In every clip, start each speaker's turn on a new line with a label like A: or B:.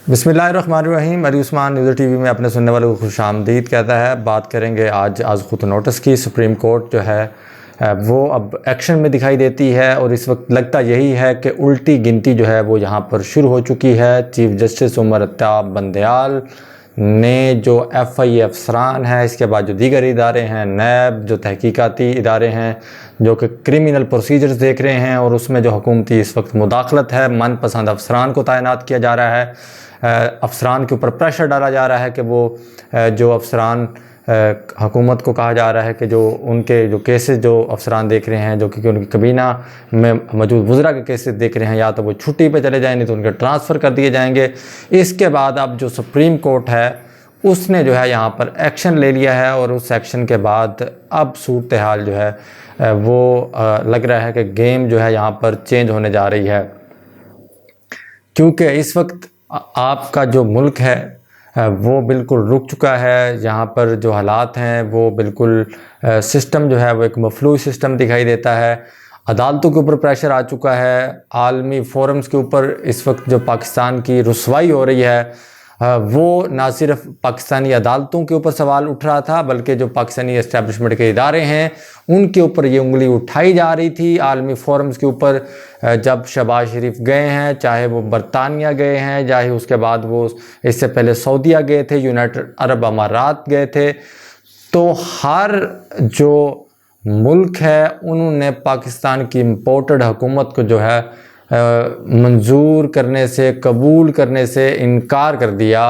A: بسم اللہ الرحمن الرحیم۔ علی عثمان نیوز ٹی وی میں اپنے سننے والوں کو خوش آمدید کہتا ہے۔ بات کریں گے آج خود نوٹس کی۔ سپریم کورٹ جو ہے وہ اب ایکشن میں دکھائی دیتی ہے، اور اس وقت لگتا یہی ہے کہ الٹی گنتی جو ہے وہ یہاں پر شروع ہو چکی ہے۔ چیف جسٹس عمر اتاب بندیال نے جو ایف آئی اے افسران ہیں، اس کے بعد جو دیگر ادارے ہیں، نیب جو تحقیقاتی ادارے ہیں جو کہ کرمنل پروسیجرز دیکھ رہے ہیں، اور اس میں جو حکومتی اس وقت مداخلت ہے، من پسند افسران کو تعینات کیا جا رہا ہے، افسران کے اوپر پریشر ڈالا جا رہا ہے کہ وہ جو افسران حکومت کو کہا جا رہا ہے کہ جو ان کے جو کیسز جو افسران دیکھ رہے ہیں، جو کہ ان کی کابینہ میں موجود وزراء کے کیسز دیکھ رہے ہیں، یا تو وہ چھٹی پہ چلے جائیں، نہیں تو ان کے ٹرانسفر کر دیے جائیں گے۔ اس کے بعد اب جو سپریم کورٹ ہے اس نے جو ہے یہاں پر ایکشن لے لیا ہے، اور اس ایکشن کے بعد اب صورتحال جو ہے وہ لگ رہا ہے کہ گیم جو ہے یہاں پر چینج ہونے جا رہی ہے، کیونکہ اس وقت آپ کا جو ملک ہے وہ بالکل رک چکا ہے۔ یہاں پر جو حالات ہیں وہ بالکل سسٹم جو ہے وہ ایک مفلوج سسٹم دکھائی دیتا ہے۔ عدالتوں کے اوپر پریشر آ چکا ہے، عالمی فورمز کے اوپر اس وقت جو پاکستان کی رسوائی ہو رہی ہے وہ نہ صرف پاکستانی عدالتوں کے اوپر سوال اٹھ رہا تھا، بلکہ جو پاکستانی اسٹیبلشمنٹ کے ادارے ہیں ان کے اوپر یہ انگلی اٹھائی جا رہی تھی۔ عالمی فورمز کے اوپر جب شہباز شریف گئے ہیں، چاہے وہ برطانیہ گئے ہیں، چاہے اس کے بعد وہ اس سے پہلے سعودیہ گئے تھے، یونائٹڈ عرب امارات گئے تھے، تو ہر جو ملک ہے انہوں نے پاکستان کی امپورٹڈ حکومت کو جو ہے منظور کرنے سے، قبول کرنے سے انکار کر دیا۔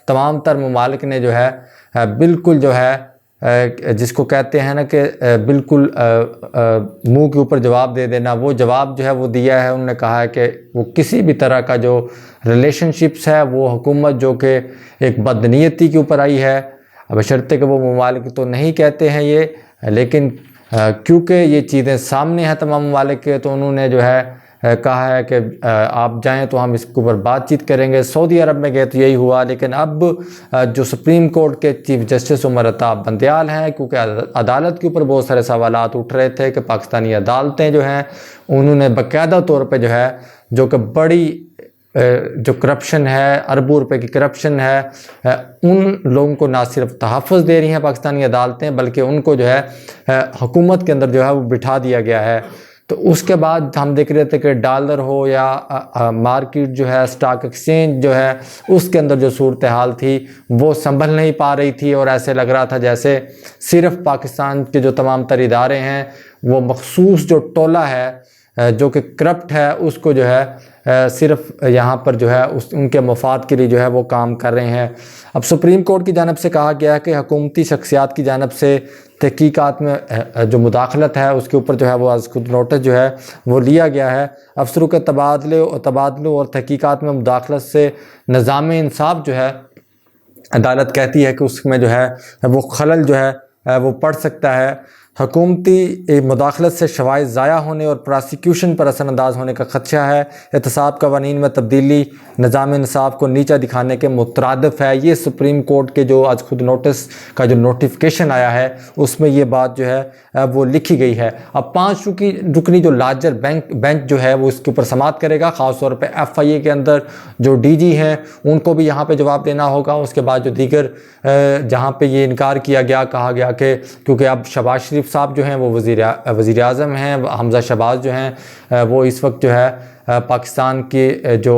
A: تمام تر ممالک نے جو ہے بالکل جو ہے جس کو کہتے ہیں نا کہ بالکل منہ کے اوپر جواب دے دینا، وہ جواب جو ہے وہ دیا ہے۔ انہوں نے کہا ہے کہ وہ کسی بھی طرح کا جو ریلیشن شپس ہے، وہ حکومت جو کہ ایک بدنیتی کے اوپر آئی ہے، بشرطے کہ وہ ممالک تو نہیں کہتے ہیں یہ، لیکن کیونکہ یہ چیزیں سامنے ہیں تمام ممالک کے، تو انہوں نے جو ہے کہا ہے کہ آپ جائیں تو ہم اس کے اوپر بات چیت کریں گے۔ سعودی عرب میں گئے تو یہی ہوا، لیکن اب جو سپریم کورٹ کے چیف جسٹس عمر اتاب بندیال ہیں، کیونکہ عدالت کے اوپر بہت سارے سوالات اٹھ رہے تھے کہ پاکستانی عدالتیں جو ہیں انہوں نے باقاعدہ طور پہ جو ہے جو کہ بڑی جو کرپشن ہے، اربوں روپے کی کرپشن ہے، ان لوگوں کو نہ صرف تحفظ دے رہی ہیں پاکستانی عدالتیں، بلکہ ان کو جو ہے حکومت کے اندر جو ہے وہ بٹھا دیا گیا ہے۔ تو اس کے بعد ہم دیکھ رہے تھے کہ ڈالر ہو یا مارکیٹ جو ہے، سٹاک ایکسچینج جو ہے، اس کے اندر جو صورتحال تھی وہ سنبھل نہیں پا رہی تھی، اور ایسے لگ رہا تھا جیسے صرف پاکستان کے جو تمام تر ادارے ہیں، وہ مخصوص جو ٹولہ ہے جو کہ کرپٹ ہے، اس کو جو ہے صرف یہاں پر جو ہے ان کے مفاد کے لیے جو ہے وہ کام کر رہے ہیں۔ اب سپریم کورٹ کی جانب سے کہا گیا ہے کہ حکومتی شخصیات کی جانب سے تحقیقات میں جو مداخلت ہے اس کے اوپر جو ہے وہ از خود نوٹس جو ہے وہ لیا گیا ہے۔ افسروں کے تبادلوں اور تحقیقات میں مداخلت سے نظام انصاف جو ہے، عدالت کہتی ہے کہ اس میں جو ہے وہ خلل جو ہے وہ پڑ سکتا ہے۔ حکومتی مداخلت سے شواہد ضائع ہونے اور پراسیکیوشن پر اثر انداز ہونے کا خدشہ ہے۔ احتساب قوانین میں تبدیلی نظام انصاف کو نیچا دکھانے کے مترادف ہے۔ یہ سپریم کورٹ کے جو آج خود نوٹس کا جو نوٹیفیکیشن آیا ہے اس میں یہ بات جو ہے وہ لکھی گئی ہے۔ اب 5 رکنی جو لارجر بینچ جو ہے وہ اس کے اوپر سماعت کرے گا، خاص طور پہ ایف آئی اے کے اندر جو ڈی جی ہیں ان کو بھی یہاں پہ جواب دینا ہوگا۔ اس کے بعد جو دیگر جہاں پہ یہ انکار کیا گیا، کہا گیا کہ کیونکہ اب شہباز شریف صاحب جو ہیں وہ وزیر اعظم ہیں، حمزہ شہباز جو ہیں وہ اس وقت جو ہے پاکستان کی جو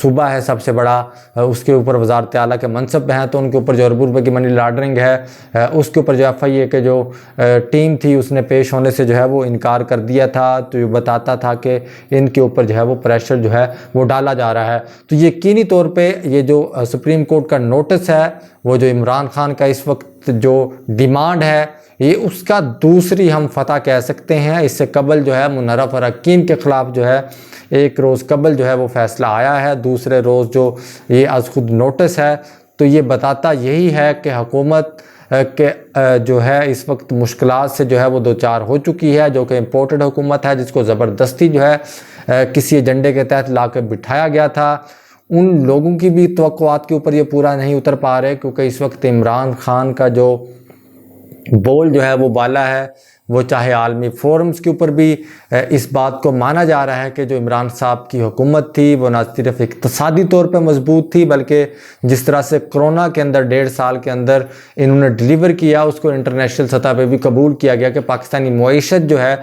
A: صوبہ ہے سب سے بڑا، اس کے اوپر وزارت اعلیٰ کے منصب پہ ہیں، تو ان کے اوپر جو اربوں روپے کی منی لانڈرنگ ہے اس کے اوپر جو ایف آئی اے کے جو ٹیم تھی اس نے پیش ہونے سے جو ہے وہ انکار کر دیا تھا، تو یہ بتاتا تھا کہ ان کے اوپر جو ہے وہ پریشر جو ہے وہ ڈالا جا رہا ہے۔ تو یقینی طور پہ یہ جو سپریم کورٹ کا نوٹس ہے، وہ جو عمران خان کا اس وقت جو ڈیمانڈ ہے، یہ اس کا دوسری ہم فتح کہہ سکتے ہیں۔ اس سے قبل جو ہے منحرف اراکین کے خلاف جو ہے ایک روز قبل جو ہے وہ فیصلہ آیا ہے، دوسرے روز جو یہ از خود نوٹس ہے، تو یہ بتاتا یہی ہے کہ حکومت کہ جو ہے اس وقت مشکلات سے جو ہے وہ دوچار ہو چکی ہے، جو کہ امپورٹڈ حکومت ہے، جس کو زبردستی جو ہے کسی ایجنڈے کے تحت لا کے بٹھایا گیا تھا۔ ان لوگوں کی بھی توقعات کے اوپر یہ پورا نہیں اتر پا رہے، کیونکہ اس وقت عمران خان کا جو بول جو ہے وہ بالا ہے، وہ چاہے عالمی فورمز کے اوپر بھی اس بات کو مانا جا رہا ہے کہ جو عمران صاحب کی حکومت تھی وہ نہ صرف اقتصادی طور پہ مضبوط تھی، بلکہ جس طرح سے کرونا کے اندر 1.5 سال کے اندر انہوں نے ڈیلیور کیا، اس کو انٹرنیشنل سطح پہ بھی قبول کیا گیا کہ پاکستانی معیشت جو ہے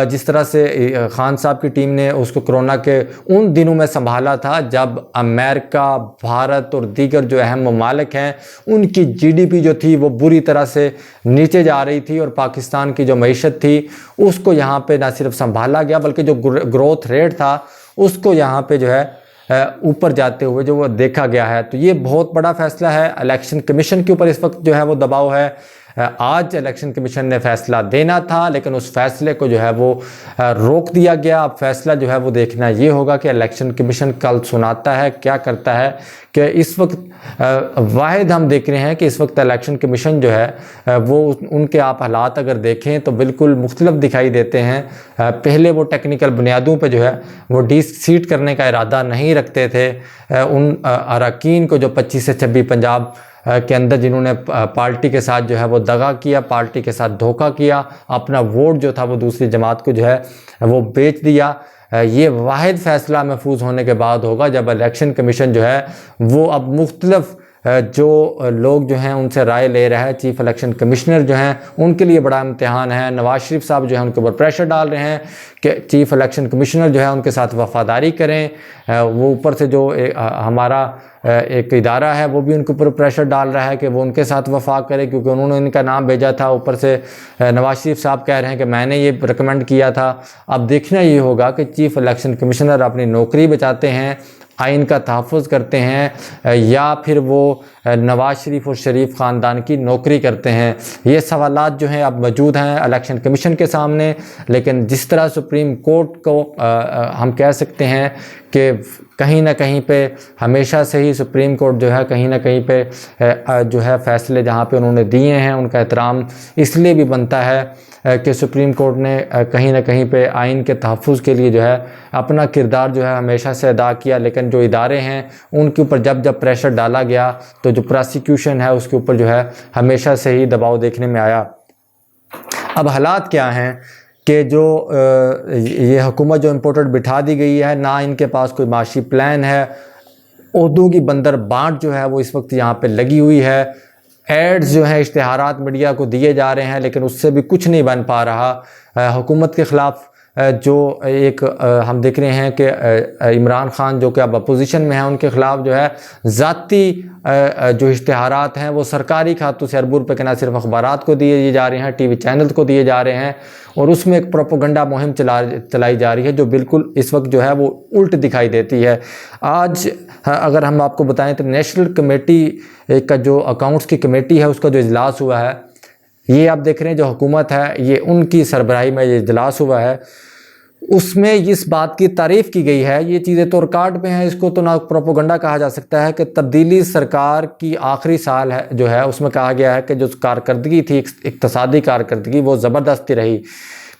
A: جس طرح سے خان صاحب کی ٹیم نے اس کو کرونا کے ان دنوں میں سنبھالا تھا جب امریکہ، بھارت اور دیگر جو اہم ممالک ہیں ان کی جی ڈی پی جو تھی وہ بری طرح سے نیچے جا رہی تھی، اور پاکستان کی جو معیشت تھی اس کو یہاں پہ نہ صرف سنبھالا گیا بلکہ جو گروتھ ریٹ تھا اس کو یہاں پہ جو ہے اوپر جاتے ہوئے جو وہ دیکھا گیا ہے۔ تو یہ بہت بڑا فیصلہ ہے۔ الیکشن کمیشن کے اوپر اس وقت جو ہے وہ دباؤ ہے۔ آج الیکشن کمیشن نے فیصلہ دینا تھا لیکن اس فیصلے کو جو ہے وہ روک دیا گیا۔ اب فیصلہ جو ہے وہ دیکھنا یہ ہوگا کہ الیکشن کمیشن کل سناتا ہے کیا کرتا ہے، کہ اس وقت واحد ہم دیکھ رہے ہیں کہ اس وقت الیکشن کمیشن جو ہے وہ ان کے آپ حالات اگر دیکھیں تو بالکل مختلف دکھائی دیتے ہیں۔ پہلے وہ ٹیکنیکل بنیادوں پہ جو ہے وہ ڈی سیٹ کرنے کا ارادہ نہیں رکھتے تھے۔ ان اراکین کو جو 25 سے 26 پنجاب کے اندر جنہوں نے پارٹی کے ساتھ جو ہے وہ دغا کیا، پارٹی کے ساتھ دھوکہ کیا، اپنا ووٹ جو تھا وہ دوسری جماعت کو جو ہے وہ بیچ دیا، یہ واحد فیصلہ محفوظ ہونے کے بعد ہوگا جب الیکشن کمیشن جو ہے وہ اب مختلف جو لوگ جو ہیں ان سے رائے لے رہا ہے۔ چیف الیکشن کمشنر جو ہیں ان کے لیے بڑا امتحان ہے۔ نواز شریف صاحب جو ہیں ان کے اوپر پریشر ڈال رہے ہیں کہ چیف الیکشن کمشنر جو ہے ان کے ساتھ وفاداری کریں۔ وہ اوپر سے جو ہمارا ایک ادارہ ہے وہ بھی ان کے اوپر پریشر ڈال رہا ہے کہ وہ ان کے ساتھ وفا کرے، کیونکہ انہوں نے ان کا نام بھیجا تھا۔ اوپر سے نواز شریف صاحب کہہ رہے ہیں کہ میں نے یہ ریکمینڈ کیا تھا۔ اب دیکھنا یہ ہوگا کہ چیف الیکشن کمشنر اپنی نوکری بچاتے ہیں، آئین کا تحفظ کرتے ہیں، یا پھر وہ نواز شریف اور شریف خاندان کی نوکری کرتے ہیں۔ یہ سوالات جو ہیں اب موجود ہیں الیکشن کمیشن کے سامنے، لیکن جس طرح سپریم کورٹ کو ہم کہہ سکتے ہیں کہ کہیں نہ کہیں پہ ہمیشہ سے ہی سپریم کورٹ جو ہے کہیں نہ کہیں پہ جو ہے فیصلے جہاں پہ انہوں نے دیے ہیں ان کا احترام اس لیے بھی بنتا ہے کہ سپریم کورٹ نے کہیں نہ کہیں پہ آئین کے تحفظ کے لیے جو ہے اپنا کردار جو ہے ہمیشہ سے ادا کیا، لیکن جو ادارے ہیں ان کے اوپر جب پریشر ڈالا گیا تو جو پراسیکیوشن ہے اس کے اوپر جو ہے ہمیشہ سے ہی دباؤ دیکھنے میں آیا۔ اب حالات کیا ہیں کہ جو یہ حکومت جو امپورٹڈ بٹھا دی گئی ہے، نہ ان کے پاس کوئی معاشی پلان ہے، عہدوں کی بندر بانٹ جو ہے وہ اس وقت یہاں پہ لگی ہوئی ہے، ایڈز جو ہیں اشتہارات میڈیا کو دیے جا رہے ہیں لیکن اس سے بھی کچھ نہیں بن پا رہا۔ حکومت کے خلاف جو ایک ہم دیکھ رہے ہیں کہ عمران خان جو کہ اب اپوزیشن میں ہیں ان کے خلاف جو ہے ذاتی جو اشتہارات ہیں وہ سرکاری کھاتوں سے اربوں روپے کے نہ صرف اخبارات کو دیے جا رہے ہیں، ٹی وی چینلز کو دیے جا رہے ہیں، اور اس میں ایک پروپیگنڈا مہم چلائی جا رہی ہے جو بالکل اس وقت جو ہے وہ الٹ دکھائی دیتی ہے۔ آج اگر ہم آپ کو بتائیں تو نیشنل کمیٹی کا جو اکاؤنٹس کی کمیٹی ہے اس کا جو اجلاس ہوا ہے، یہ آپ دیکھ رہے ہیں جو حکومت ہے یہ ان کی سربراہی میں یہ اجلاس ہوا ہے، اس میں اس بات کی تعریف کی گئی ہے، یہ چیزیں تو ریکارڈ پہ ہیں، اس کو تو نہ پروپیگنڈا کہا جا سکتا ہے، کہ تبدیلی سرکار کی آخری سال ہے جو ہے اس میں کہا گیا ہے کہ جو کارکردگی تھی اقتصادی کارکردگی وہ زبردستی رہی۔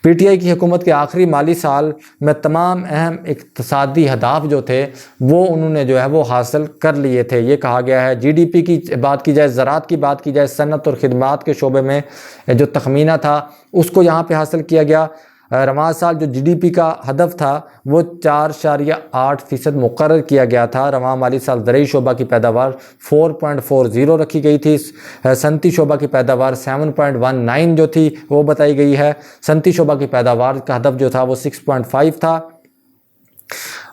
A: پی ٹی آئی کی حکومت کے آخری مالی سال میں تمام اہم اقتصادی اہداف جو تھے وہ انہوں نے جو ہے وہ حاصل کر لیے تھے۔ یہ کہا گیا ہے جی ڈی پی کی بات کی جائے، زراعت کی بات کی جائے، صنعت اور خدمات کے شعبے میں جو تخمینہ تھا اس کو یہاں پہ حاصل کیا گیا۔ رواں سال جو جی ڈی پی کا ہدف تھا وہ 4.8% مقرر کیا گیا تھا۔ رواں مالی سال زرعی شعبہ کی پیداوار 4.40 رکھی گئی تھی، صنعتی شعبہ کی پیداوار 7.19 جو تھی وہ بتائی گئی ہے، صنعتی شعبہ کی پیداوار کا ہدف جو تھا وہ 6.5 تھا،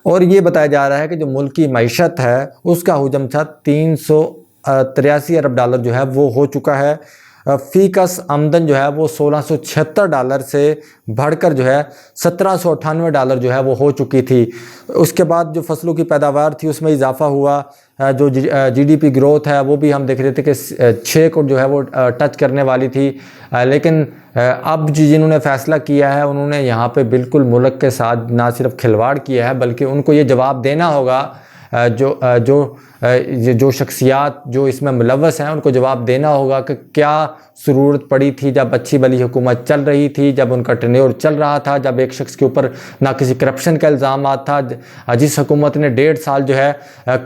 A: اور یہ بتایا جا رہا ہے کہ جو ملکی معیشت ہے اس کا حجم تھا $383 ارب جو ہے وہ ہو چکا ہے۔ فی کس آمدن جو ہے وہ $1676 سے بڑھ کر جو ہے $1798 جو ہے وہ ہو چکی تھی۔ اس کے بعد جو فصلوں کی پیداوار تھی اس میں اضافہ ہوا، جو جی ڈی پی گروتھ ہے وہ بھی ہم دیکھ رہے تھے کہ 6 کو جو ہے وہ ٹچ کرنے والی تھی، لیکن اب جنہوں نے فیصلہ کیا ہے انہوں نے یہاں پہ بالکل ملک کے ساتھ نہ صرف کھلواڑ کیا ہے بلکہ ان کو یہ جواب دینا ہوگا جو شخصیات جو اس میں ملوث ہیں ان کو جواب دینا ہوگا کہ کیا ضرورت پڑی تھی جب اچھی بلی حکومت چل رہی تھی، جب ان کا ٹینیور چل رہا تھا، جب ایک شخص کے اوپر نہ کسی کرپشن کا الزامات تھا، جس حکومت نے 1.5 سال جو ہے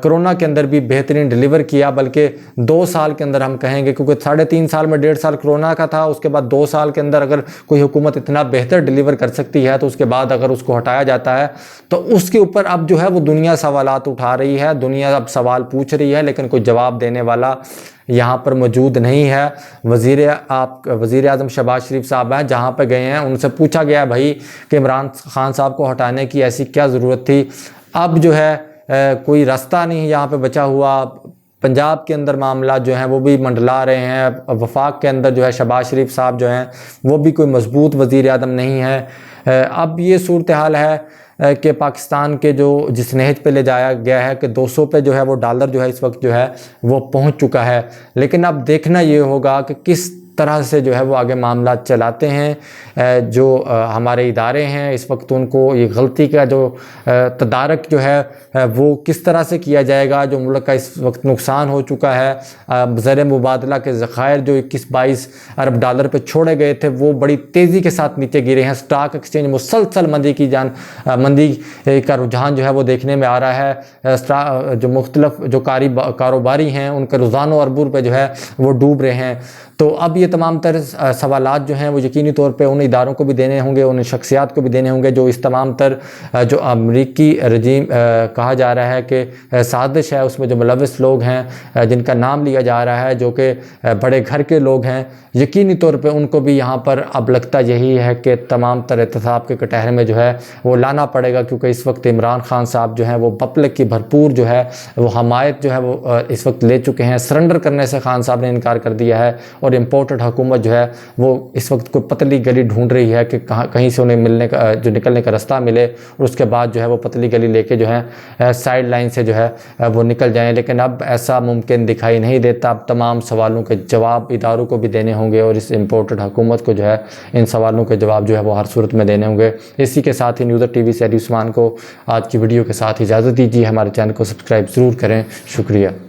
A: کرونا کے اندر بھی بہترین ڈیلیور کیا، بلکہ 2 سال کے اندر ہم کہیں گے، کیونکہ 3.5 سال میں 1.5 سال کرونا کا تھا، اس کے بعد 2 سال کے اندر اگر کوئی حکومت اتنا بہتر ڈیلیور کر سکتی ہے تو اس کے بعد اگر اس کو ہٹایا جاتا ہے تو اس کے اوپر اب جو ہے وہ دنیا سوالات اٹھا رہی ہے، دنیا اب سوال پوچھ رہی ہے، لیکن کوئی جواب دینے والا یہاں پر موجود نہیں ہے۔ وزیر اعظم شہباز شریف صاحب ہیں، جہاں پہ گئے ہیں ان سے پوچھا گیا بھائی کہ عمران خان صاحب کو ہٹانے کی ایسی کیا ضرورت تھی، اب جو ہے کوئی راستہ نہیں یہاں پہ بچا ہوا۔ پنجاب کے اندر معاملات جو ہیں وہ بھی منڈلا رہے ہیں، وفاق کے اندر جو ہے شہباز شریف صاحب جو ہیں وہ بھی کوئی مضبوط وزیر اعظم نہیں ہے۔ اب یہ صورتحال ہے کہ پاکستان کے جس نہج پہ لے جایا گیا ہے کہ 200 پہ جو ہے وہ ڈالر جو ہے اس وقت جو ہے وہ پہنچ چکا ہے، لیکن اب دیکھنا یہ ہوگا کہ کس طرح سے جو ہے وہ آگے معاملات چلاتے ہیں۔ جو ہمارے ادارے ہیں اس وقت ان کو یہ غلطی کا جو تدارک جو ہے وہ کس طرح سے کیا جائے گا، جو ملک کا اس وقت نقصان ہو چکا ہے۔ زر مبادلہ کے ذخائر جو 21-22 ارب ڈالر پہ چھوڑے گئے تھے وہ بڑی تیزی کے ساتھ نیچے گرے ہیں۔ سٹاک ایکسچینج مسلسل مندی کا رجحان جو ہے وہ دیکھنے میں آ رہا ہے۔ جو مختلف جو کاروباری ہیں ان کے روزانہ اربوں روپے جو ہے وہ ڈوب رہے ہیں۔ تو اب یہ تمام تر سوالات جو ہیں وہ یقینی طور پہ ان اداروں کو بھی دینے ہوں گے، ان شخصیات کو بھی دینے ہوں گے جو اس تمام تر جو امریکی رجیم کہا جا رہا ہے کہ سازش ہے، اس میں جو ملوث لوگ ہیں جن کا نام لیا جا رہا ہے جو کہ بڑے گھر کے لوگ ہیں، یقینی طور پہ ان کو بھی یہاں پر اب لگتا یہی ہے کہ تمام تر احتساب کے کٹہرے میں جو ہے وہ لانا پڑے گا، کیونکہ اس وقت عمران خان صاحب جو ہیں وہ پبلک کی بھرپور جو ہے وہ حمایت جو ہے وہ اس وقت لے چکے ہیں۔ سرنڈر کرنے سے خان صاحب نے انکار کر دیا ہے، اور امپورٹڈ حکومت جو ہے وہ اس وقت کوئی پتلی گلی ڈھونڈ رہی ہے کہ کہیں سے انہیں نکلنے کا راستہ ملے، اور اس کے بعد جو ہے وہ پتلی گلی لے کے جو ہے سائیڈ لائن سے جو ہے وہ نکل جائیں، لیکن اب ایسا ممکن دکھائی نہیں دیتا۔ اب تمام سوالوں کے جواب اداروں کو بھی دینے ہوں گے، اور اس امپورٹڈ حکومت کو جو ہے ان سوالوں کے جواب جو ہے وہ ہر صورت میں دینے ہوں گے۔ اسی کے ساتھ ہی نیوزر ٹی وی سے علی عثمان کو آج کی ویڈیو کے ساتھ اجازت دیجیے، ہمارے چینل کو سبسکرائب ضرور کریں، شکریہ۔